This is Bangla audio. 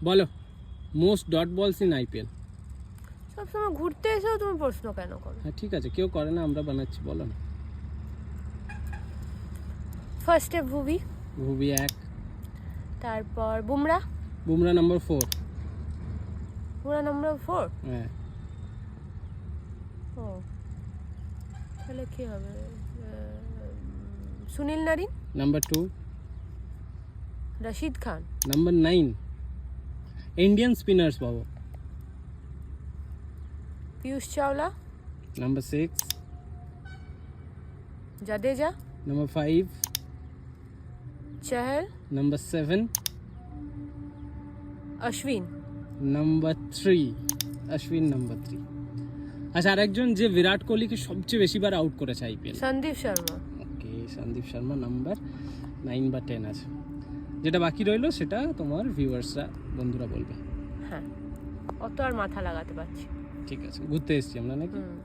বলো মোস্ট ডট বলস ইন আইপিএল। সবসময় ঘুরতে এসেও তুমি প্রশ্ন কেন করো? হ্যাঁ ঠিক আছে, কেউ করে না, আমরা বানাচ্ছি, বলো না। ফার্স্টে ভুবি, ভুবি 1, তারপর বুমরা। বুমরা নাম্বার 4। বুমরা নম্বর 4। হ্যাঁ ও তাহলে কি হবে? Sunil Narine, number 2। Rashid Khan, number 9। Indian spinners বাবু। Piyush Chawla, number 6। Jadeja, number 5। Chahal, number 7। Ashwin, number 3। Ashwin number 3। আচ্ছা, আরেকজন যে বিরাট কোহলিকে সবচেয়ে বেশিবার আউট করেছে আইপিএল। সন্দীপ শর্মা। ওকে, সন্দীপ শর্মা নাম্বার 9 বা 10 আছে। যেটা বাকি রইলো সেটা তোমার ভিউয়ার্সরা, বন্ধুরা বলবে। হ্যাঁ, অত আর মাথা লাগাতে পারছি। ঠিক আছে, ঘুরতে এসেছি আমরা নাকি? হুম।